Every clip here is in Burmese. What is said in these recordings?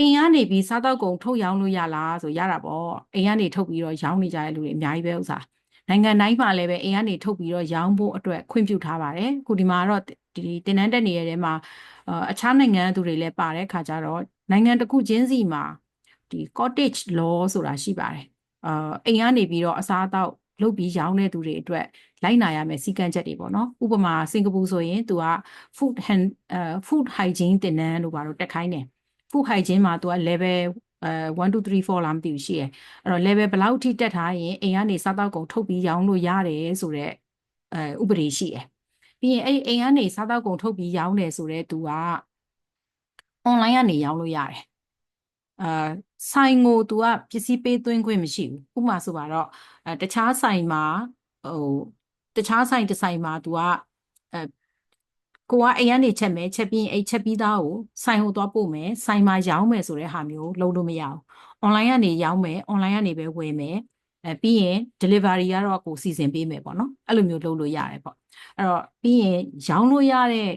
အိမ်ကနေပြီးစားတော့ကုန်ထုတ်ရောင်းလို့ရလားဆိုရတာပေါ့အိမ်ကနေထုတ်ပြီးတော့ရောင်းနေကြတဲ့လူတွေအများကြီးပဲဥစားနိုင်ငံတိုင်းမှာလည်းပဲအိမ်ကနေထုတ်ပြီးတော့ရောင်းဖို့အတွက်ခွင့်ပြုထားပါတယ်ခုဒီမှာတော့ဒီတင်နန်းတက်နေရတဲ့မှာအခြားနိုင်ငံသူတွေလည်းပါတဲ့ခါကျတော့နိုင်ငံတစ်ခုချင်းစီမှာဒီ cottage law ဆိုတာရှိပါတယ်အိမ်ကနေပြီးတော့အစားအသောက်လုပ်ပြီးရောင်းတဲ့သူတွေအတွက်လိုက်နာရမယ်စည်းကမ်းချက်တွေပေါ့နော်ဥပမာစင်ကာပူဆိုရင်သူက food hygiene တင်နန်းလို့ပါတော့တက်ခိုင်းတယ် food hygiene မှာသူက level 1 2 3 4လားမသိဘူးရှိရယ်အဲ့တော့ level ဘယ်လောက်ထိတက်ထားရင်အိမ်ကနေစားတောက်ကုန်ထုတ်ပြီးရောင်းလို့ရတယ်ဆိုတော့ဥပဒေရှိရယ်ပြီးရင်အဲ့အိမ်ကနေစားတောက်ကုန်ထုတ်ပြီးရောင်းတယ်ဆိုတော့သူက online ကနေရောင်းလို့ရတယ်ဆိုင်ကို तू ကပစ္စည်းပေးသွင်းခွင့်မရှိဘူးဥပမာဆိုပါတော့တခြားဆိုင်မှာတခြားဆိုင်တစ်ဆိုင်မှာ तू ကကိုကအိမ်ကနေချက်မယ်ချက်ပြီးအိမ်ချက်ပြီးသားကိုဆိုင်ကိုသွားပို့မယ်ဆိုင်မှာရောင်းမယ်ဆိုတဲ့ဟာမျိုးလုပ်လို့မရဘူး online ကနေရောင်းမယ် online ကနေပဲဝယ်မယ်ပြီးရင် delivery ကတော့ကိုစီစဉ်ပေးမယ်ပေါ့နော်အဲ့လိုမျိုးလုပ်လို့ရတယ်ပေါ့အဲ့တော့ပြီးရင်ရောင်းလို့ရတဲ့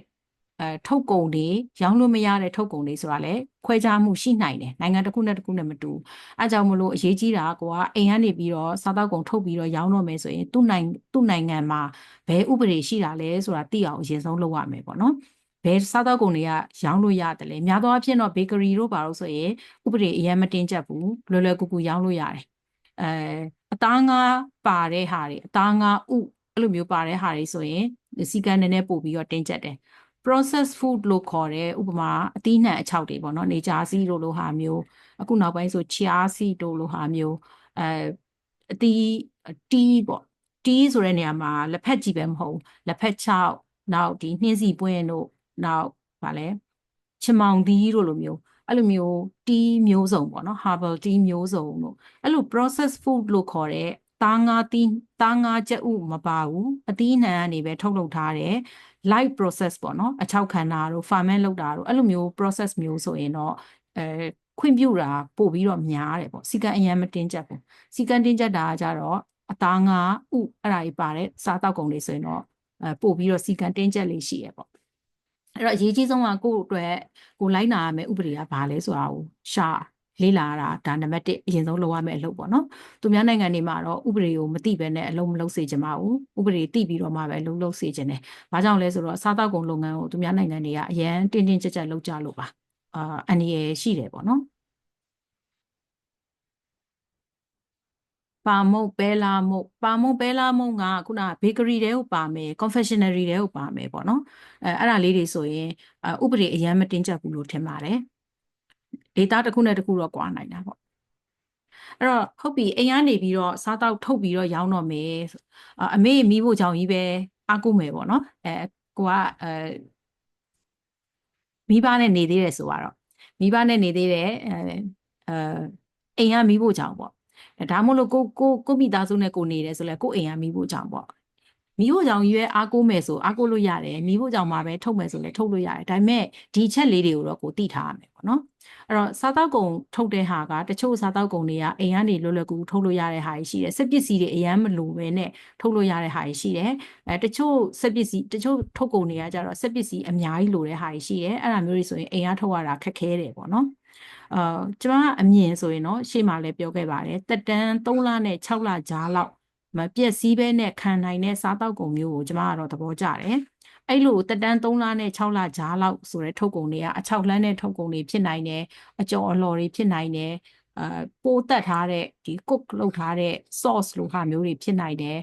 ထုတ်ကုန်တွေရောင်းလို့မရတဲ့ထုတ်ကုန်တွေဆိုတာလည်းခွဲခြားမှုရှိနိုင်တယ်နိုင်ငံတစ်ခုနဲ့တစ်ခုနဲ့မတူအဲကြောင့်မလို့အရေးကြီးတာကိုကအိမ်ကနေပြီးတော့စားသောက်ကုန်ထုတ်ပြီးတော့ရောင်းတော့မယ်ဆိုရင်သူ့နိုင်ငံမှာဘယ်ဥပဒေရှိတာလဲဆိုတာသိအောင်အရင်ဆုံးလုပ်ရမယ်ပေါ့နော်ဘယ်စားသောက်ကုန်တွေကရောင်းလို့ရတယ်လဲများသောအားဖြင့်တော့ bakery တို့ပါလို့ဆိုရင်ဥပဒေအရင်မတင်းကျပ်ဘူးလွယ်လွယ်ကူကူရောင်းလို့ရတယ်အသားငါးပါတဲ့ဟာတွေအသားငါးဥအဲ့လိုမျိုးပါတဲ့ဟာတွေဆိုရင်စီကံနည်းနည်းပို့ပြီးတော့တင်းကျပ်တယ်process food လို့ခေါ်တဲ့ဥပမာအသီးနှံအချောက်တွေပေါ့နော်နေကြာစီတို့လိုဟာမျိုးအခုနောက်ပိုင်းဆို chia seed တို့လိုဟာမျိုးအသီးတီးပေါ့တီးဆိုတဲ့နေရာမှာလက်ဖက်ကြီးပဲမဟုတ်လက်ဖက်ချောက်နောက်ဒီနှင်းစီပွင့်တို့နောက်ဗာလဲချမောင်သီးတို့လိုမျိုးအဲ့လိုမျိုးတီးမျိုးစုံပေါ့နော် herbal tea မျိုးစုံတို့အဲ့လို process food လို့ခေါ်တဲ့သားငါးကြက်ဥမပါဘူးအသီးနှံကနေပဲထုတ်လုပ်ထားတယ် light process ပေါ့နော်အချောက်ခံတာတို့ ferment လုပ်တာတို့အဲ့လိုမျိုး process မျိုးဆိုရင်တော့ခွင့်ပြုတာပို့ပြီးတော့များတယ်ပေါ့စီကံအရင်မတင်းကျပ်ဘူးစီကံတင်းကျပ်တာကကြတော့အသားငါဥအဲ့ဒါကြီးပါတဲ့စားတောက်ကုန်တွေဆိုရင်တော့ပို့ပြီးတော့စီကံတင်းကျပ်လေးရှိရပေါ့အဲ့တော့အရေးကြီးဆုံးကကိုယ့်အတွက်ကိုလိုက်နာရမယ့်ဥပဒေကဘာလဲဆိုတာကိုရှာလေးလာတာဒါနံပါတ်1အရင်ဆုံးလုပ်ရမယ့်အလုပ်ပေါ့နော်သူများနိုင်ငံတွေမှာတော့ဥပဒေကိုမသိဘဲနဲ့အလုပ်မလုပ်စေချင်ပါဘူးဥပဒေသိပြီးတော့မှပဲလုပ်စေချင်တယ်ဘာကြောင့်လဲဆိုတော့စားတောက်ကုန်လုပ်ငန်းကိုသူများနိုင်ငံတွေကအရန်တင်းတင်းကြပ်ကြပ်လုပ်ကြလို့ပါအန္တရာယ်ရှိတယ်ပေါ့နော်ပါမုတ်ပဲလာမုတ်ကခုနဘေကရီတွေကိုပါမယ် confectionery တွေကိုပါမယ်ပေါ့နော်အဲ့ဒါလေးတွေဆိုရင်ဥပဒေအရင်မတင်းကျပ်ဘူးလို့ထင်ပါတယ်ဒေတာတစ်ခုနဲ့တစ်ခုတော့ကွာနိုင်တာပေါ့အဲ့တော့ဟုတ်ပြီအိမ်ကနေပြီးတော့စားတောက်ထုတ်ပြီးတော့ရောင်းတော့မယ်အမေမိဖို့ကြောင့်ကြီးပဲအားကိုးမယ်ပေါ့နော်ကိုကမိဘနဲ့နေသေးတယ်ဆိုတော့မိဘနဲ့နေသေးတယ်အိမ်ကမိဖို့ကြောင့်ပေါ့ဒါမှမဟုတ်ကိုမိသားစုနဲ့ကိုနေတယ်ဆိုလဲကိုအိမ်ကမိဖို့ကြောင့်ပေါ့မိဖို့ကြောင့်ရွေးအားကိုးမယ်ဆိုအားကိုးလို့ရတယ်မိဖို့ကြောင့်မှာပဲထုတ်မယ်ဆိုလဲထုတ်လို့ရတယ်ဒါပေမဲ့ဒီချက်လေးတွေကိုတော့ကိုသိထားရမယ်ပေါ့နော်အဲ့တော့စားတောက်ကုန်ထုတ်တဲ့ဟာကတချို့စားတောက်ကုန်တွေကအိမ်ကနေလွယ်လွယ်ကူကူထုတ်လို့ရတဲ့ဟာရှိတယ်စက်ပစ္စည်းတွေအရန်မလိုပဲနဲ့ထုတ်လို့ရတဲ့ဟာရှိတယ်တချို့စက်ပစ္စည်းတချို့ထုတ်ကုန်တွေကကြတော့စက်ပစ္စည်းအများကြီးလိုတဲ့ဟာရှိတယ်အဲ့ဒါမျိုးတွေဆိုရင်အိမ်ကထုတ်ရတာခက်ခဲတယ်ပေါ့နော်ကျမအမြင်ဆိုရင်တော့ရှေ့မှာလည်းပြောခဲ့ပါတယ်တက်တန်း3လနဲ့6လကြားလောက်မပြည့်စည်ပဲနဲ့ခံနိုင်တဲ့စားတောက်ကုန်မျိုးကိုကျမကတော့သဘောကျတယ်အဲ့လိုတက်တန်း3လနဲ့6လကြားလောက်ဆိုတဲ့ထုတ်ကုန်တွေကအချောက်လန်းတဲ့ထုတ်ကုန်တွေဖြစ်နိုင်တယ်အကျော်အလှော်တွေဖြစ်နိုင်တယ်ပိုးတက်ထားတဲ့ဒီ cook လုပ်ထားတဲ့ sauce လိုဟာမျိုးတွေဖြစ်နိုင်တယ်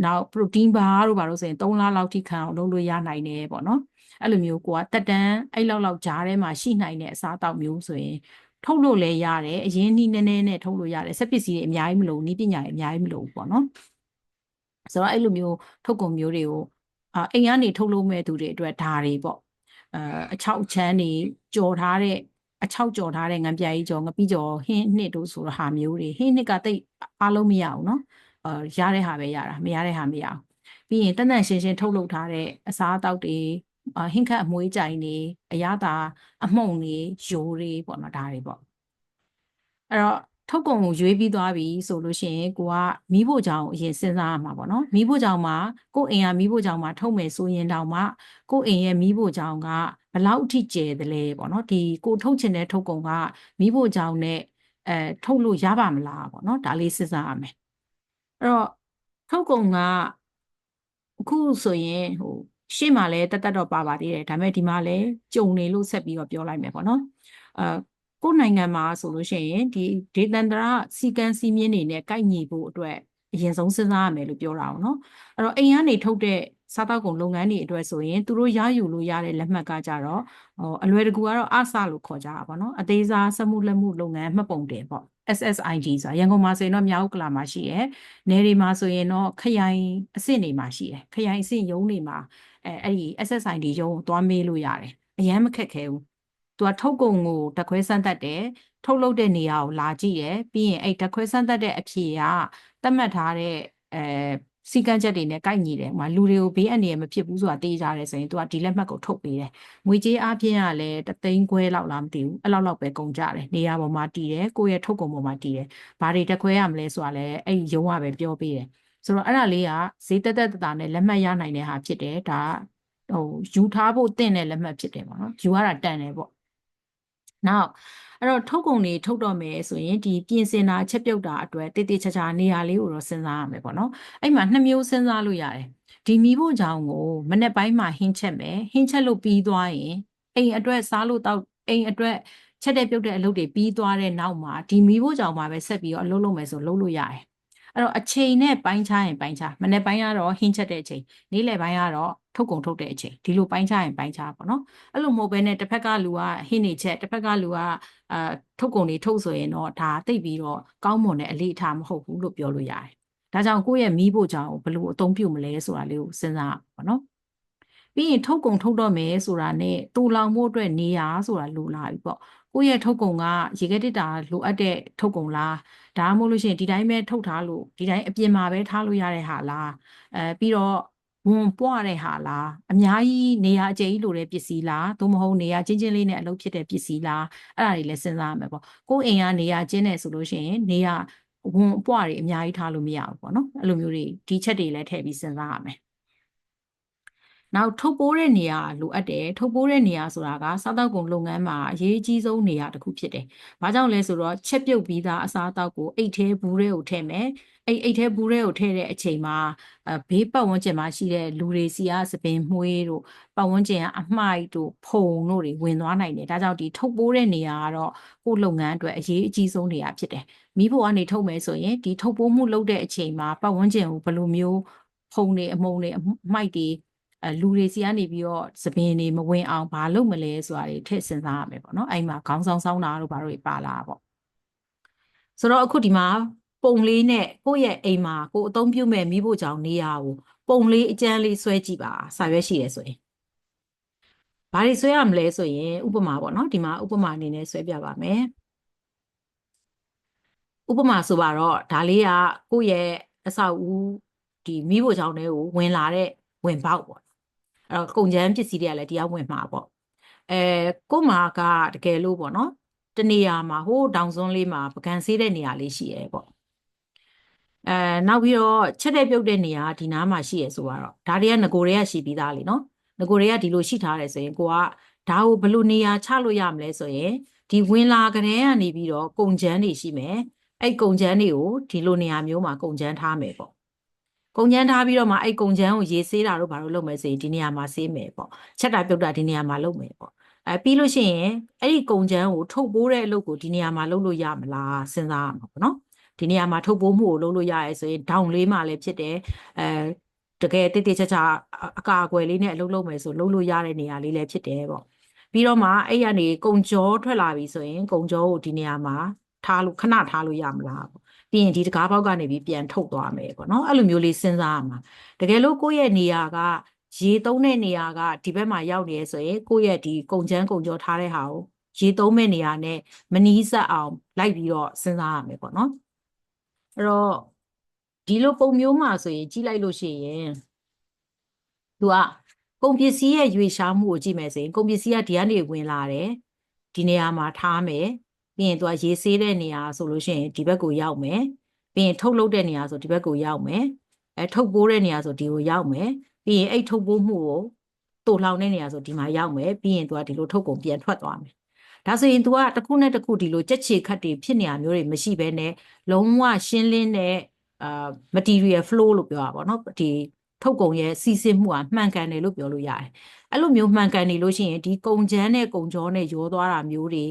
နောက် protein bar တို့ဘာလို့ဆိုရင်3လလောက်ထိခံအောင်လုပ်လို့ရနိုင်တယ်ပေါ့နော်အဲ့လိုမျိုးကိုကတက်တန်းအဲ့လောက်ကြားထဲမှာရှိနိုင်တဲ့အစားအသောက်မျိုးဆိုရင်ထုတ်လို့လည်းရတယ်အရင်နီးနည်းနည်းနဲ့ထုတ်လို့ရတယ်စက်ပစ္စည်းတွေအများကြီးမလိုဘူးနီးပညာတွေအများကြီးမလိုဘူးပေါ့နော်ဆိုတော့အဲ့လိုမျိုးထုတ်ကုန်မျိုးတွေကိုအိမ်ကနေထုတ်လို့မဲ့သူတွေအတွက်ဒါတွေပေါ့အချောက်ချမ်းတွေကြော်ထားတဲ့အချောက်ကြော်ထားတဲ့ငံပြားကြီးကြော်ငပိကြော်ဟင်းနှစ်တို့ဆိုတဲ့ဟာမျိုးတွေဟင်းနှစ်ကတိတ်အားလုံးမရဘူးเนาะရတဲ့ဟာပဲရတာမရတဲ့ဟာမရအောင်ပြီးရင်တန်တန်ရှင်းရှင်းထုတ်လုပ်ထားတဲ့အစားအသောက်တွေဟင်းခတ်အမွှေးကြိုင်တွေအရသာအမှုန့်တွေယိုတွေပေါ့နော်ဒါတွေပေါ့အဲ့တော့ ထုတ်ကုန်ကိုရွေးပြီးသွားပြီဆိုလို့ရှိရင်ကိုကမီးဖို့ကြောင်အရင်စဉ်းစားရမှာပေါ့နော်မီးဖို့ကြောင်မှာကိုအိမ်ကမီးဖို့ကြောင်မှာထုတ်မယ်ဆိုရင်တောင်မှကိုအိမ်ရဲ့မီးဖို့ကြောင်ကဘယ်လောက်အထိကျယ်တယ်လဲပေါ့နော်ဒီကိုထုတ်ချင်တဲ့ထုတ်ကုန်ကမီးဖို့ကြောင်နဲ့ထုတ်လို့ရပါမလားပေါ့နော်ဒါလေးစဉ်းစားရမယ်အဲ့တော့ထုတ်ကုန်ကအခုဆိုရင်ရှေ့မှာလည်းတတ်တော့ပါပါသေးတယ်ဒါပေမဲ့ဒီမှာလည်းကြုံနေလို့ဆက်ပြီးတော့ပြောလိုက်မယ်ပေါ့နော်ကိုယ်နိုင်ငံမှာဆိုလို့ရှိရင်ဒီဒေသန္တရစီကံစီမင်းနေနဲ့ကိုက်ညီဖို့အတွက်အရင်ဆုံးစဉ်းစားရမယ်လို့ပြောတာပေါ့နော်အဲ့တော့အိမ်ကနေထုတ်တဲ့စားတောက်ကုန်လုပ်ငန်းတွေအတွက်ဆိုရင်သူတို့ရယူလို့ရတဲ့လက်မှတ်ကကြတော့အလွယ်တကူကတော့အဆလို့ခေါ်ကြတာပေါ့နော်အသေးစားစက်မှုလက်မှုလုပ်ငန်းမှတ်ပုံတင်ပေါ့ SSID ဆိုတာရန်ကုန်မှာဆိုရင်တော့မြောက်ဥက္ကလာမှာရှိတယ်နယ်တွေမှာဆိုရင်တော့ခရိုင်အဆင့်တွေမှာရှိတယ်ခရိုင်အဆင့်ရုံးတွေမှာအဲ့ဒီ SSID ရုံးကိုသွားမေးလို့ရတယ်အရင်မခက်ခဲဘူးသူကထုတ်ကုန်ကိုတက်ခွဲစမ်းသပ်တယ်ထုတ်လုပ်တဲ့နေရာကိုလာကြည့်တယ်ပြီးရင်အဲ့တက်ခွဲစမ်းသပ်တဲ့အဖြေကသတ်မှတ်ထားတဲ့စီကံချက်တွေနဲ့ကိုက်ညီတယ်။လူတွေကိုဘေးအန္တရာယ်မဖြစ်ဘူးဆိုတာသိကြတယ်ဆိုရင်သူကဒီလက်မှတ်ကိုထုတ်ပေးတယ်။ငွေကြေးအပြင်ကလည်း3,500,000လောက်လားမသိဘူး။အဲ့လောက်ပဲကုန်ကြတယ်။နေရာပေါ်မှာတည်တယ်ကိုယ့်ရဲ့ထုတ်ကုန်ပေါ်မှာတည်တယ်။ဘာတွေတက်ခွဲရမလဲဆိုတာလည်းအဲ့ဒီရုံးကပဲပြောပေးတယ်။ဆိုတော့အဲ့ဒါလေးကဈေးတက်တာနဲ့လက်မှတ်ရနိုင်တဲ့ဟာဖြစ်တယ်။ဒါယူထားဖို့တင့်တဲ့လက်မှတ်ဖြစ်တယ်ပေါ့နော်။ယူရတာတန်တယ်ပေါ့။နောက်အဲ့တော့ထုတ်ကုန်တွေထုတ်တော့မယ်ဆိုရင်ဒီပြင်ဆင်တာချက်ပြုတ်တာအတွက်တိတိကျကျနေရာလေးကိုတော့စဉ်းစားရမယ်ပေါ့နော်အဲ့မှာ2မျိုးစဉ်းစားလို့ရတယ်ဒီမီးဖို့ကြောင်ကိုမနေ့ပိုင်းမှာဟင်းချက်မယ်ဟင်းချက်လို့ပြီးသွားရင်အိမ်အတွက်စားလို့တော့အိမ်အတွက်ချက်တဲ့ပြုတ်တဲ့အလုပ်တွေပြီးသွားတဲ့နောက်မှာဒီမီးဖို့ကြောင်မှာပဲဆက်ပြီးတော့အလုပ်လုပ်မယ်ဆိုလုပ်လို့ရတယ်အဲ့တော့အချိန်နဲ့ပိုင်းခြားရင်ပိုင်းခြားမနေ့ပိုင်းကတော့ဟင်းချက်တဲ့အချိန်နေ့လယ်ပိုင်းကတော့ထုတ်ကုန်ထုတ်တဲ့အချိန်ဒီလိုပိုင်းခြားရင်ပိုင်းခြားပေါ့နော်အဲ့လိုမဟုတ်ဘဲနဲ့တစ်ဖက်ကလူကဟင်းနေချက်တစ်ဖက်ကလူကထုတ်ကုန်တွေထုတ်ဆိုရင်တော့ဒါသိပြီးတော့ကောင်းမွန်တဲ့အလေးအထားမဟုတ်ဘူးလို့ပြောလို့ရတယ်ဒါကြောင့်ကိုယ့်ရဲ့မီးဖို့ကြောင့်ဘယ်လိုအသုံးပြုမလဲဆိုတာလေးကိုစဉ်းစားပါနော်ပြီးရင်ထုတ်ကုန်ထုတ်တော့မယ်ဆိုတာနဲ့တူလောင်ဖို့အတွက်နေရဆိုတာလိုလာပြီပေါ့ကိုယ့်ရဲ့ထုတ်ကုန်ကရေခဲတစ်တာလိုအပ်တဲ့ထုတ်ကုန်လားဒါမှမဟုတ်လို့ရှိရင်ဒီတိုင်းပဲထုတ်ထားလို့ဒီတိုင်းအပြင်မှာပဲထားလို့ရတဲ့ဟာလားပြီးတော့ဝန်ပွားတဲ့ဟာလားအများကြီးနေရာအကျယ်ကြီးလိုတဲ့ပစ္စည်းလားသို့မဟုတ်နေရာချင်းချင်းလေးနဲ့အလုပ်ဖြစ်တဲ့ပစ္စည်းလားအဲ့ဒါတွေလည်းစဉ်းစားရမယ်ပေါ့ကိုယ့်အိမ်ကနေရာချင်းနဲ့ဆိုလို့ရှိရင်နေရာဝန်ပွားတွေအများကြီးထားလို့မရဘူးပေါ့နော်အဲ့လိုမျိုးတွေဒီချက်တွေလည်းထည့်ပြီးစဉ်းစားရမယ်နောက်ထုတ်ပိုးတဲ့နေရာလိုအပ်တယ်ထုတ်ပိုးတဲ့နေရာဆိုတာကစားတောက်ကုန်လုပ်ငန်းမှာအရေးကြီးဆုံးနေရာတစ်ခုဖြစ်တယ်။ဘာကြောင့်လဲဆိုတော့ချက်ပြုတ်ပြီးသားအစားအသောက်ကိုအိတ်ထဲဘူးထဲကိုထည့်မယ်။အိတ်ထဲဘူးထဲကိုထည့်တဲ့အချိန်မှာဘေးပတ်ဝန်းကျင်မှာရှိတဲ့လူတွေစီကသပင်မွှေးတို့ပတ်ဝန်းကျင်ကအမှိုက်တို့ဖုံတို့တွေဝင်သွားနိုင်တယ်။ဒါကြောင့်ဒီထုတ်ပိုးတဲ့နေရာကတော့ကိုယ့်လုပ်ငန်းအတွက်အရေးအကြီးဆုံးနေရာဖြစ်တယ်။မိဖို့ကနေထုတ်မယ်ဆိုရင်ဒီထုတ်ပိုးမှုလုပ်တဲ့အချိန်မှာပတ်ဝန်းကျင်ကိုဘယ်လိုမျိုးဖုံတွေအမှုန်တွေအမှိုက်တွေလူတွေစီကနေပြီးတော့သပင်တွေမဝင်အောင်ဘာလုပ်မလဲဆိုတာတွေထည့်စဉ်းစားရမယ်ပေါ့နော်အဲ့မှာခေါင်းဆောင်ဆောင်တာတို့ဘာလို့ပါလာပေါ့ဆိုတော့အခုဒီမှာပုံလေးနဲ့ကိုယ့်ရဲ့အိမ်မှာကိုယ်အသုံးပြုမဲ့မိဖို့ကြောင့်နေရာကိုပုံလေးအကျန်းလေးဆွဲကြည့်ပါစာရွက်ရှိရဆိုရင်ဘာတွေဆွဲရမလဲဆိုရင်ဥပမာပေါ့နော်ဒီမှာဥပမာအနေနဲ့ဆွဲပြပါမယ်ဥပမာဆိုပါတော့ဒါလေးကကိုယ့်ရဲ့အဆောက်အဦဒီမိဖို့ကြောင့်တွေကိုဝင်လာတဲ့ဝင်ပေါက်ပေါ့အဲ့တော့ကုန်ကျန်းပစ္စည်းတွေကလည်းတရားဝင်မှာပေါ့ကို့မှာကတကယ်လို့ပေါ့နော်တနေရာမှာဟိုးတောင်စွန်းလေးမှာပကံဆေးတဲ့နေရာလေးရှိရဲပေါ့နောက်ပြီးတော့ချက်တဲ့ပြုတ်တဲ့နေရာဒီနားမှာရှိရဲဆိုတော့ဒါတွေကငကိုတွေကရှိပြီးသားလေနော်ငကိုတွေကဒီလိုရှိထားတယ်ဆိုရင်ကိုကဒါကိုဘယ်လိုနေရာချလို့ရမလဲဆိုရင်ဒီဝင်လာကလေးကနေပြီးတော့ကုန်ကျန်းတွေရှိမယ်အဲ့ကုန်ကျန်းတွေကိုဒီလိုနေရာမျိုးမှာကုန်ကျန်းထားမယ်ပေါ့ကုန်ကျန်းထားပြီးတော့မှအဲ့ကုန်ကျန်းကိုရေဆေးတာတို့ဘာလို့လုပ်မယ်ဆိုရင်ဒီနေရာမှာဆေးမယ်ပေါ့ချက်တာပြုတ်တာဒီနေရာမှာလုပ်မယ်ပေါ့ပြီးလို့ရှိရင်အဲ့ဒီကုန်ကျန်းကိုထုတ်ပိုးတဲ့အလုပ်ကိုဒီနေရာမှာလုပ်လို့ရမလားစဉ်းစားရမှာပေါ့နော်ဒီနေရာမှာထုတ်ပိုးမှုကိုလုပ်လို့ရရဲဆိုရင်ဒေါင်လေးမှလည်းဖြစ်တယ်တကယ်တိတိကျကျအကာအကွယ်လေးနဲ့အလုပ်လုပ်မယ်ဆိုလုပ်လို့ရတဲ့နေရာလေးလည်းဖြစ်တယ်ပေါ့ပြီးတော့မှအဲ့ရနေကုန်ကြောထွက်လာပြီဆိုရင်ကုန်ကြောကိုဒီနေရာမှာထားလို့ခဏထားလို့ရမလားပေါ့ပြီးရင်ဒီတကားပေါက်ကနေပြီးပြန်ထုတ်သွားမယ်ပေါ့နော်အဲ့လိုမျိုးလေးစဉ်းစားရမှာတကယ်လို့ကိုယ့်ရဲ့နေရာကရေသုံးတဲ့နေရာကဒီဘက်မှာရောက်နေရဆိုရင်ကိုယ့်ရဲ့ဒီကုန်ကျန်းကုန်ကြောထားတဲ့ဟာကိုရေသုံးမဲ့နေရာနဲ့မနီးစပ်အောင်လိုက်ပြီးတော့စဉ်းစားရမယ်ပေါ့နော်အဲ့တော့ဒီလိုပုံမျိုးမှာဆိုရင်ကြီးလိုက်လို့ရှိရင်သူကကုန်ပစ္စည်းရဲ့ရွေရှားမှုကိုကြည့်မယ်ဆိုရင်ကုန်ပစ္စည်းကဒီကနေဝင်လာတယ်ဒီနေရာမှာထားမယ် ပြီးရင်သူကရေဆေးတဲ့နေရာဆိုလို့ရှိရင်ဒီဘက်ကိုရောက်မယ်ပြီးရင်ထုတ်လုပ်တဲ့နေရာဆိုဒီဘက်ကိုရောက်မယ်ထုတ်ပိုးတဲ့နေရာဆိုဒီကိုရောက်မယ်ပြီးရင်အဲ့ထုတ်ပိုးမှုကိုတိုးလောင်တဲ့နေရာဆိုဒီမှာရောက်မယ်ပြီးရင်သူကဒီလိုထုတ်ကုန်ပြန်ထွက်သွားမယ်ဒါဆိုရင် तू ကတစ်ခုနဲ့တစ်ခုဒီလိုကြက်ချေခတ်တွေဖြစ်နေရမျိုးတွေမရှိဘဲနဲ့လုံးဝရှင်းလင်းတဲ့material flow လို့ပြောတာပေါ့နော်ဒီထုတ်ကုန်ရဲ့စီစစ်မှုကမှန်ကန်တယ်လို့ပြောလို့ရတယ်အဲ့လိုမျိုးမှန်ကန်နေလို့ရှိရင်ဒီကုန်ချမ်းနဲ့ကုန်ကြောနဲ့ရောသွားတာမျိုးတွေ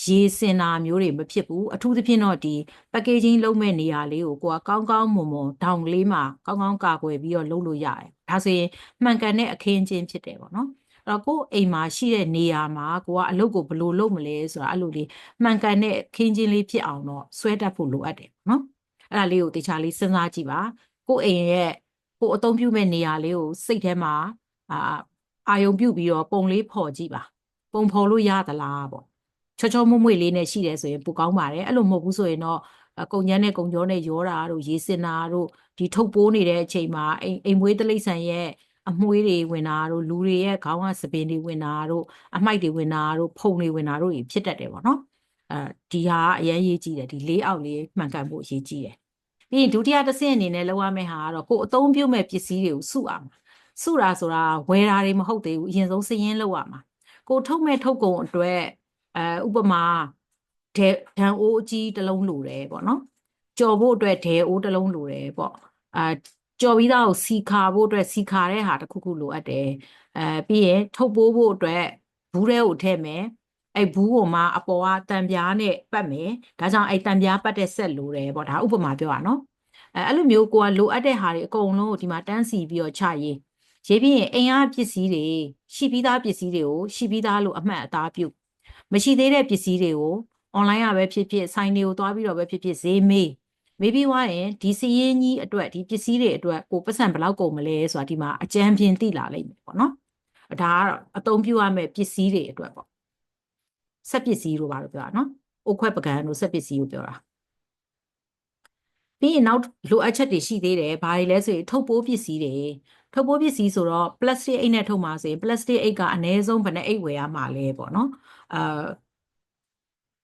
ရေစင်တာမျိုးတွေမဖြစ်ဘူးအထူးသဖြင့်တော့ဒီ packaging လုပ်မဲ့နေရာလေးကိုကိုကကောင်းကောင်းမွန်မွန်ဒေါင်လေးမှာကောင်းကောင်းကာကွယ်ပြီးတော့လုပ်လို့ရတယ်ဒါဆိုရင်မှန်ကန်တဲ့အခင်းချင်းဖြစ်တယ်ပေါ့နော်အဲ့တော့ကိုယ်အိမ်မှာရှိတဲ့နေရာမှာကိုကအလုပ်ကိုဘယ်လိုလုပ်မလဲဆိုတာအဲ့လိုလေးမှန်ကန်တဲ့ခင်းချင်းလေးဖြစ်အောင်တော့ဆွဲတတ်ဖို့လိုအပ်တယ်နော်အဲ့ဒါလေးကိုတခြားလေးစဉ်းစားကြည့်ပါကိုယ်အိမ်ရဲ့ကိုယ်အသုံးပြုမဲ့နေရာလေးကိုစိတ်ထဲမှာအာယုံပြုတ်ပြီးတော့ပုံလေးဖော်ကြည့်ပါပုံဖော်လို့ရသလားပေါ့ချောချောမွေ့မွေ့လေးနဲ့ရှိတယ်ဆိုရင်ပိုကောင်းပါတယ်အဲ့လိုမဟုတ်ဘူးဆိုရင်တော့ကုန်ကျန်းနဲ့ကုန်ကြောနဲ့ရောတာတို့ရေစင်တာတို့ဒီထုတ်ပိုးနေတဲ့အချိန်မှာအိမ်မွေးတိရစ္ဆာန်ရဲ့အမွှေးတွေဝင်တာတို့လူတွေရဲ့ခေါင်းကစပင်တွေဝင်တာတို့အမိုက်တွေဝင်တာတို့ဖုံတွေဝင်တာတို့ဖြစ်တတ်တယ်ပေါ့နော်ဒီဟာအရင်ရေးကြည့်တယ်ဒီလေးအောက်လေးမှန်ကန်ဖို့အရေးကြီးတယ်ပြီးရင်ဒုတိယတစ်ဆင့်အနေနဲ့လောက်ရမယ့်ဟာကတော့ကိုယ်အသုံးပြုမဲ့ပစ္စည်းတွေကိုစုအောင်စုတာဆိုတာဝယ်တာတွေမဟုတ်သေးဘူးအရင်ဆုံးစရင်းလောက်ရမှာကိုထုတ်မဲ့ထုတ်ကုန်အတွက်ဥပမာဒန်အိုးအကြီးတစ်လုံးလိုတယ်ပေါ့နော်ကြော်ဖို့အတွက်ဒဲအိုးတစ်လုံးလိုတယ်ပေါ့ကြော်ပြီးသားကိုစီခါဖို့အတွက်စီခါတဲ့ဟာတစ်ခုခုလိုအပ်တယ်ပြီးရင်ထုတ်ပိုးဖို့အတွက်ဘူးထဲကိုထည့်မယ်အဲ့ဘူးကိုမှအပေါ်ကတံပြားနဲ့ပတ်မယ်ဒါကြောင့်အဲ့တံပြားပတ်တဲ့ဆက်လိုတယ်ပေါ့ဒါဥပမာပြောတာနော်အဲ့လိုမျိုးကိုကလိုအပ်တဲ့ဟာတွေအကုန်လုံးကိုဒီမှာတန်းစီပြီးတော့ချရေးပြီးရင်အိမ်အားပစ္စည်းတွေရှိပြီးသားပစ္စည်းတွေကိုရှိပြီးသားလို့အမှတ်အသားပြုမရှိသေးတဲ့ပစ္စည်းတွေကို online ကပဲဖြစ်ဖြစ်ဆိုင်တွေကိုသွားပြီးတော့ပဲဖြစ်ဖြစ်ဈေးမေးပြီးွားရင်ဒီစီးရင်ကြီးအတွက်ဒီပစ္စည်းတွေအတွက်ကိုပတ်စံဘယ်လောက်ကုန်မလဲဆိုတာဒီမှာအကြမ်းဖြင့်သိလာလိမ့်မယ်ပေါ့နော်ဒါကတော့အသုံးပြုရမယ့်ပစ္စည်းတွေအတွက်ပေါ့ဆက်ပစ္စည်းတို့ပါလို့ပြောတာနော်အုတ်ခွက်ပကံတို့ဆက်ပစ္စည်းကိုပြောတာပြီးရင်နောက်လိုအပ်ချက်တွေရှိသေးတယ်ဘာတွေလဲဆိုရင်ထုတ်ပိုးပစ္စည်းတွေထုတ်ပိုးပစ္စည်းဆိုတော့ plastic အိတ်နဲ့ထုတ်မှာဆိုရင် plastic အိတ်ကအနည်းဆုံးဘယ်နှအိတ်ဝယ်ရမှာလဲပေါ့နော်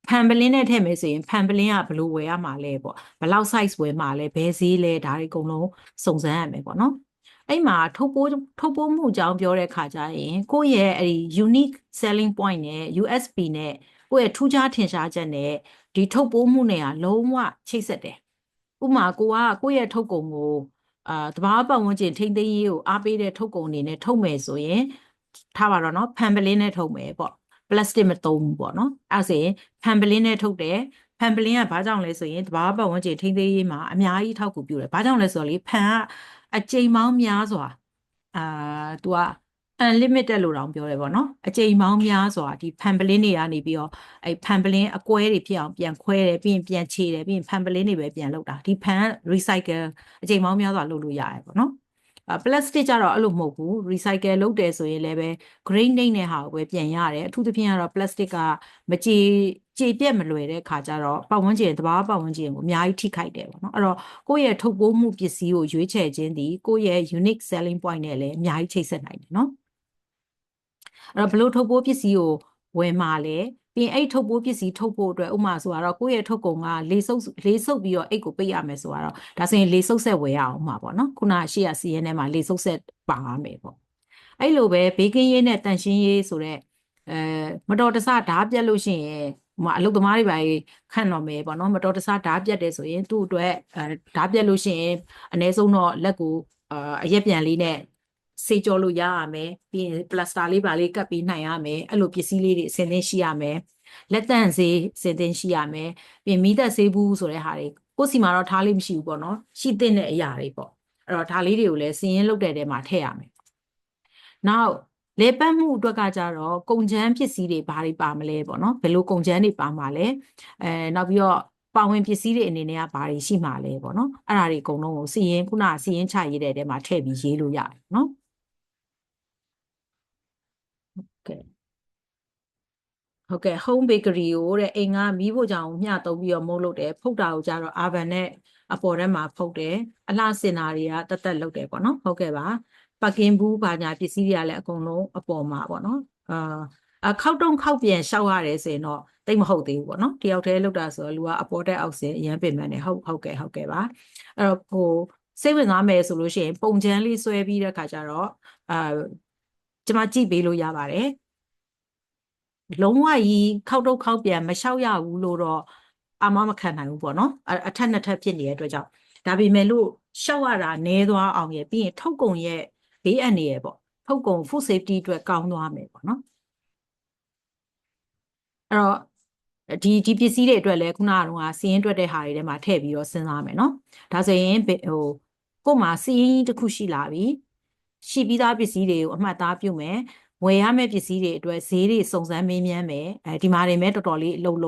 ဖန်ပလင်းနဲ့ထည့်မယ်ဆိုရင်ဖန်ပလင်းကဘယ်လိုဝယ်ရမှာလဲပေါ့ဘယ်လောက် size ဝယ်မှာလဲဘယ်ဈေးလဲဒါတွေအကုန်လုံးစုံစမ်းရမယ်ပေါ့နော်အဲ့မှာထုတ်ပိုးမှုအကြောင်းပြောတဲ့ခါကျရင်ကိုယ့်ရဲ့အဲ့ဒီ unique selling point နဲ့ USP နဲ့ကိုယ့်ရဲ့ထူးခြားထင်ရှားချက်နဲ့ဒီထုတ်ပိုးမှုနဲ့ကလုံးဝချိတ်ဆက်တယ်ဥပမာကိုယ့်ရဲ့ထုတ်ကုန်ကိုတဘာပတ်ဝန်းကျင်ထိမ့်သိမ်းရေးကိုအားပေးတဲ့ထုတ်ကုန်အနေနဲ့ထုတ်မယ်ဆိုရင်ထားပါတော့နော်ဖန်ပလင်းနဲ့ထုတ်မယ်ပေါ့ပလတ်စတစ်မသုံးဘူးပေါ့နော်အဲ့ဆိုရင်ဖန်ပလင်းနဲ့ထုတ်တယ်ဖန်ပလင်းကဘာကြောင့်လဲဆိုရင်တဘာပတ်ဝန်းကျင်ထိမ့်သိမ်းရေးမှာအများကြီးထောက်ကူပြုတယ်ဘာကြောင့်လဲဆိုတော့လေဖန်ကအကြိမ်ပေါင်းများစွာသူက unlimited လို့တောင်ပြောတယ်ပေါ့နော်အကြိမ်ပေါင်းများစွာဒီဖန်ပလင်းတွေကနေပြီးတော့အဲ့ဖန်ပလင်းအကွဲတွေဖြစ်အောင်ပြန်ခွဲတယ်ပြီးရင်ပြန်ခြေတယ်ပြီးရင်ဖန်ပလင်းတွေပဲပြန်လုပ်တာဒီဖန် recycle အကြိမ်ပေါင်းများစွာလုပ်လို့ရတယ်ပေါ့နော်ပလတ်စတစ်ကြတော့အဲ့လိုမဟုတ်ဘူး recycle လုပ်တယ်ဆိုရင်လည်းပဲ grain နေတဲ့ဟာကိုပဲပြန်ရတယ်အထူးသဖြင့်ကတော့ plastic ကမကြေပြက်မလွယ်တဲ့ခါကျတော့ပတ်ဝန်းကျင်တဘာပတ်ဝန်းကျင်ကိုအများကြီးထိခိုက်တယ်ပေါ့နော်အဲ့တော့ကိုယ့်ရဲ့ထုတ်ပိုးမှုပစ္စည်းကိုရွေးချယ်ခြင်းဒီကိုယ့်ရဲ့ unique selling point နဲ့လည်းအများကြီးချိတ်ဆက်နိုင်တယ်နော်အဲ့တော့ဘလို့ထုတ်ပိုးပစ္စည်းကိုဝယ်မှာလဲပြီးအဲ့ထုတ်ပိုးပစ္စည်းထုတ်ဖို့အတွက်ဥမာဆိုတော့ကိုယ့်ရဲ့ထုတ်ကုန်ကလေဆုပ်ပြီးတော့အိတ်ကိုပိတ်ရမယ်ဆိုတော့ဒါဆိုရင်လေဆုပ်ဆက်ဝယ်ရအောင်မှာပေါ့နော်ခုနရှေ့ကစီးရဲထဲမှာလေဆုပ်ဆက်ပါရမယ်ပေါ့အဲ့လိုပဲဘေးကင်းရေးနဲ့တန်ရှင်းရေးဆိုတော့မတော်တဆဓာတ်ပြက်လို့ရှိရင်အလုပ်သမားတွေပါခန့်တော့မယ်ပေါ့နော်မတော်တဆဓာတ်ပြက်တယ်ဆိုရင်သူ့အတွက်ဓာတ်ပြက်လို့ရှိရင်အနည်းဆုံးတော့လက်ကိုအရက်ပြန်လေးနဲ့စေကြောလို့ရရမယ်ပြီးရင်ပလတ်စတာလေးပါလေးကပ်ပြီးနိုင်ရမယ်အဲ့လိုပစ္စည်းလေးတွေအစင်းသင်းရှိရမယ်လက်တန့်ဆေးအစင်းသင်းရှိရမယ်ပြီးရင်မီးသက်ဆေးဘူးဆိုတဲ့ဟာတွေကိုယ်စီမှာတော့ထားလေးမရှိဘူးပေါ့နော်ရှိတဲ့အရာတွေပေါ့အဲ့တော့ဒါလေးတွေကိုလည်းစည်ရင်းလုပ်တဲ့ထဲမှာထည့်ရမယ်နောက်လေပတ်မှုအတွက်ကကြတော့ကုန်ချမ်းပစ္စည်းတွေဘာတွေပါမလဲပေါ့နော်ဘယ်လိုကုန်ချမ်းတွေပါမှာလဲနောက်ပြီးတော့ပါဝင်ပစ္စည်းတွေအနေနဲ့ကဘာတွေရှိမှာလဲပေါ့နော်အဲ့ဒါတွေအကုန်လုံးကိုစီရင်ခုနစီရင်ချရေးတဲ့ထဲမှာထည့်ပြီးရေးလို့ရတယ်နော်ဟုတ်ကဲ့ home bakery ကိုတဲ့အိမ်ကမီးဖို့ကြောင်မျှသုံးပြီးတော့မုတ်လုပ်တယ်ဖုတ်တာကိုကြတော့ oven နဲ့အပေါ်ထဲမှာဖုတ်တယ်အလှစင်တာတွေကတက်တက်လုပ်တယ်ပေါ့နော်ဟုတ်ကဲ့ပါပတ်ကင်ဘူးဘာညာပစ္စည်းတွေကလည်းအကုန်လုံးအပေါ်မှာပေါ့နော်ခောက်တုံးခောက်ပြန်ရှောက်ရတယ်ဆိုရင်တော့ တိတ်မဟုတ်သေးဘူးပေါ့နော်တယောက်တည်းလောက်တာဆိုတော့လူကအပေါ်တက်အောက်ဆင်းအရန်ပင်ပန်းတယ်ဟုတ်ကဲ့ပါအဲ့တော့စိတ်ဝင်စားမယ်ဆိုလို့ရှိရင်ပုံချမ်းလေးဆွဲပြီးတဲ့ခါကျတော့ကျွန်မကြည့်ပေးလို့ရပါတယ်လုံးဝကြီးခောက်တုတ်ခောက်ပြန်မလျှောက်ရဘူးလို့တော့အာမခံနိုင်ဘူးပေါ့နော်အထက်နှစ်ထပ်ဖြစ်နေတဲ့အတွက်ကြောင့်ဒါပေမဲ့လို့ရှောက်ရတာနည်းသွားအောင်ရပြီးရင်ထုတ်ကုန်ရဲ့ဘေးအန္တရာယ်ပေါ့ထုတ်ကုန် food safety အတွက်ကောင်းသွားမယ်ပေါ့နော်အဲ့တော့ဒီပစ္စည်းတွေအတွက်လည်းခုနကတော့စီးရင်တွက်တဲ့ဟာတွေထဲမှာထည့်ပြီးတော့စဉ်းစားမယ်နော်ဒါဆိုရင်ကို့မှာစီးရင်တစ်ခုရှိလာပြီရှိပြီးသားပစ္စည်းတွေကိုအမှတ်သားပြုမယ်ဝယ်ရမယ့်ပစ္စည်းတွေအတွက်ဈေးတွေစုံစမ်းမေးမြန်းမယ်ဒီမှာတွေမဲ့တော်တော်လေးအလုပ်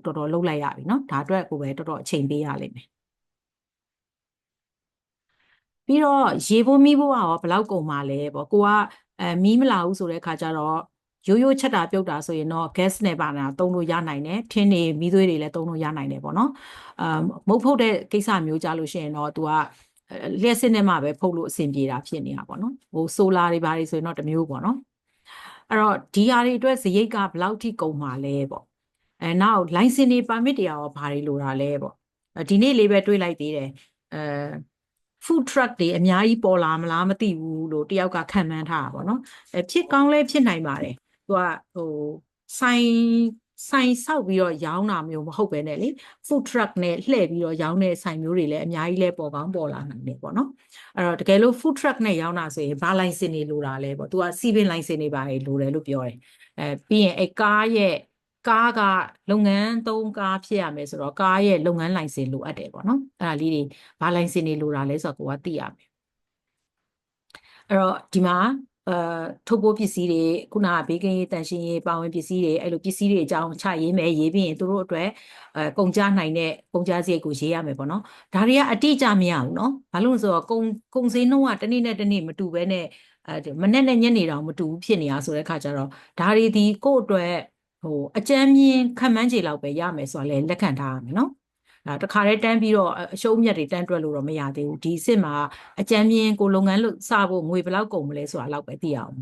တော်တော်လုပ်လိုက်ရပြီနော်ဒါအတွက်ကိုပဲတော်တော်အချိန်ပေးရလိမ့်မယ်ပြီးတော့ရေဖို့မီးဖို့ကရောဘယ်လောက်ကုန်မှာလဲပေါ့ကိုကမီးမလာဘူးဆိုတဲ့ခါကျတော့ရိုးချက်တာပြုတ်တာဆိုရင်တော့ gas နဲ့ပါတာသုံးလို့ရနိုင်တယ်ထင်းတွေမီးသွေးတွေလည်းသုံးလို့ရနိုင်တယ်ပေါ့နော်မုတ်ဖုတ်တဲ့ကိစ္စမျိုးကြလို့ရှိရင်တော့ तू ကလျှက်စစ်နဲ့မှပဲဖုတ်လို့အဆင်ပြေတာဖြစ်နေတာပေါ့နော်ဆိုလာတွေဘာတွေဆိုရင်တော့တမျိုးပေါ့နော်အဲ့တော့ဒီဟာတွေအတွက်စရိတ်ကဘယ်လောက်ထိကုန်မှာလဲပေါ့နောက် license တွေ permit တွေရောဘာတွေလိုတာလဲပေါ့ဒီနေ့လေးပဲတွေးလိုက်သေးတယ်food truck တွေအများကြီးပေါ်လာမလားမသိဘူးလို့တယောက်ကခံမှန်းထားတာပေါ့နော်ဖြစ်ကောင်းလဲဖြစ်နိုင်ပါတယ်သူကဆိုင်ဆောက်ပြီးတော့ရောင်းတာမျိုးမဟုတ်ပဲနဲ့လေ food truck နဲ့လှည့်ပြီးတော့ရောင်းတဲ့ဆိုင်မျိုးတွေလည်းအများကြီးလဲပေါ်ကောင်းပေါ်လာနိုင်တယ်ပေါ့နော်အဲ့တော့တကယ်လို့ food truck နဲ့ရောင်းတာဆိုရင်ဘာ license တွေလိုတာလဲပေါ့သူကစီးပင် license တွေပါလိုတယ်လို့ပြောတယ်ပြီးရင်ကားကလုပ်ငန်းသုံးကားဖြစ်ရမယ်ဆိုတော့ကားရဲ့လုပ်ငန်းလိုင်စင်လိုအပ်တယ်ပေါ့နော်အဲ့ဒါလေးတွေဘာလိုင်စင်တွေလိုတာလဲဆိုတော့ကိုကသိရမယ်အဲ့တော့ဒီမှာထုတ်ပိုးပစ္စည်းတွေခုနကဘေးကင်းရေးတန်ရှင်းရေးပါဝင်ပစ္စည်းတွေအဲ့လိုပစ္စည်းတွေအကြောင်းချရေးမယ်ရေးပြီးရင်သူတို့အတွက်ကုန်ကြနိုင်တဲ့ကုန်ကြစရိတ်ကိုရေးရမယ်ပေါ့နော်ဒါတွေကအတိအကျမရဘူးနော်ဘာလို့လဲဆိုတော့ကုန်စည်နှုန်းကတစ်နေ့နဲ့တစ်နေ့မတူဘဲနဲ့မနေ့နဲ့ညနေတောင်မတူဘူးဖြစ်နေတာဆိုတဲ့ခါကျတော့ဒါတွေဒီကိုယ့်အတွက်အကြမ်းမြင်ခံမှန်းခြေလောက်ပဲရမယ်ဆိုတာလည်းလက်ခံထားရမယ်နော်တခါတည်းတန်းပြီးတော့အရှုံးမြတ်တွေတန်းတွက်လို့တော့မရသေးဘူးဒီစစ်မှာအကြမ်းမြင်ကိုလုပ်ငန်းလို့စဖို့ငွေဘယ်လောက်ကုန်မလဲဆိုတာလောက်ပဲသိရအောင်